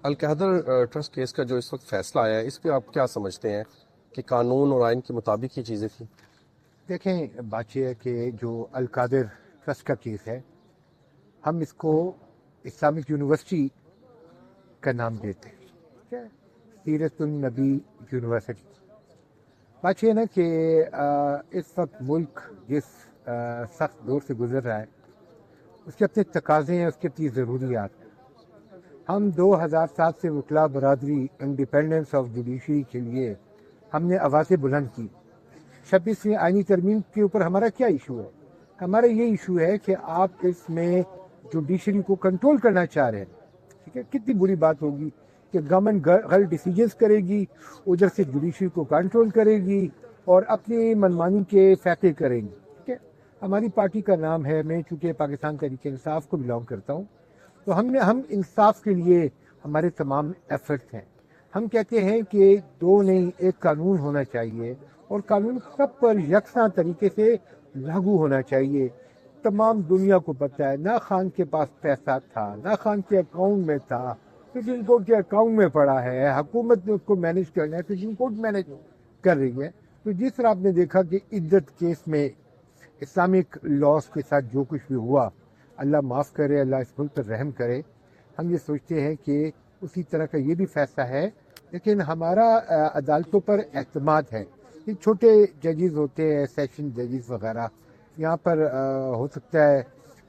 القحدر trust case کا جو اس وقت فیصلہ آیا ہے، اس پہ آپ کیا سمجھتے ہیں کہ قانون اور آئین کے مطابق یہ چیزیں تھیں؟ دیکھیں، بات یہ ہے کہ جو القادر ٹرسٹ کا کیس ہے، ہم اس کو اسلامک یونیورسٹی کا نام دیتے ہیں، ٹھیک ہے، سیرت النبی یونیورسٹی۔ بات یہ ہے نا کہ اس وقت ملک جس سخت دور سے گزر رہا ہے، اس کے اپنے تقاضے ہیں، اس کی اپنی ضروریات ہیں۔ ہم 2007 سے وکلاء برادری انڈیپینڈنس آف جوڈیشری کے لیے ہم نے آوازیں بلند کی۔ 26ویں آئینی ترمیم کے اوپر ہمارا کیا ایشو ہے؟ ہمارا یہ ایشو ہے کہ آپ اس میں جوڈیشری کو کنٹرول کرنا چاہ رہے ہیں، ٹھیک ہے۔ کتنی بری بات ہوگی کہ گورنمنٹ غلط ڈیسیجنز کرے گی، ادھر سے جوڈیشری کو کنٹرول کرے گی اور اپنی منمانی کے فیصلے کریں گی، ٹھیک ہے۔ ہماری پارٹی کا نام ہے، میں چونکہ پاکستان تحریک انصاف کو بلانگ کرتا ہوں، تو ہم انصاف کے لیے ہمارے تمام ایفرٹس ہیں۔ ہم کہتے ہیں کہ دو نہیں، ایک قانون ہونا چاہیے اور قانون سب پر یکساں طریقے سے لاگو ہونا چاہیے۔ تمام دنیا کو پتہ ہے، نہ خان کے پاس پیسہ تھا، نہ خان کے اکاؤنٹ میں تھا، سپریم کورٹ کے اکاؤنٹ میں پڑا ہے، حکومت نے اس کو مینیج کرنا ہے، سپریم کورٹ مینیج کر رہی ہے۔ تو جس طرح آپ نے دیکھا کہ عدت کیس میں اسلامک لاس کے ساتھ جو کچھ بھی ہوا، اللہ معاف کرے، اللہ اس ملک پر رحم کرے۔ ہم یہ سوچتے ہیں کہ اسی طرح کا یہ بھی فیصلہ ہے، لیکن ہمارا عدالتوں پر اعتماد ہے۔ یہ چھوٹے ججز ہوتے ہیں، سیشن ججز وغیرہ، یہاں پر ہو سکتا ہے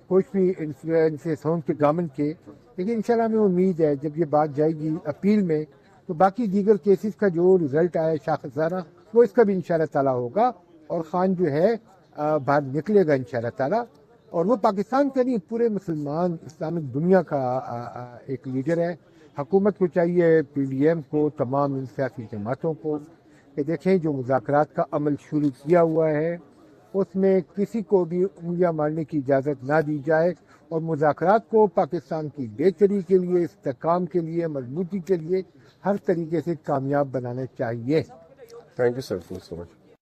کچھ بھی انفلوئنسز ہوں کہ گورنمنٹ کے، لیکن انشاءاللہ ہمیں امید ہے جب یہ بات جائے گی اپیل میں تو باقی دیگر کیسز کا جو رزلٹ آیا شاخسانہ، وہ اس کا بھی انشاءاللہ تعالیٰ ہوگا اور خان جو ہے باہر نکلے گا انشاءاللہ تعالیٰ، اور وہ پاکستان کا نہیں، پورے مسلمان اسلامک دنیا کا ایک لیڈر ہے۔ حکومت کو چاہیے، پی ڈی ایم کو، تمام سیاسی جماعتوں کو، کہ دیکھیں جو مذاکرات کا عمل شروع کیا ہوا ہے اس میں کسی کو بھی انگلیاں مارنے کی اجازت نہ دی جائے، اور مذاکرات کو پاکستان کی بہتری کے لیے، استحکام کے لیے، مضبوطی کے لیے ہر طریقے سے کامیاب بنانا چاہیے۔ Thank you sir, so much.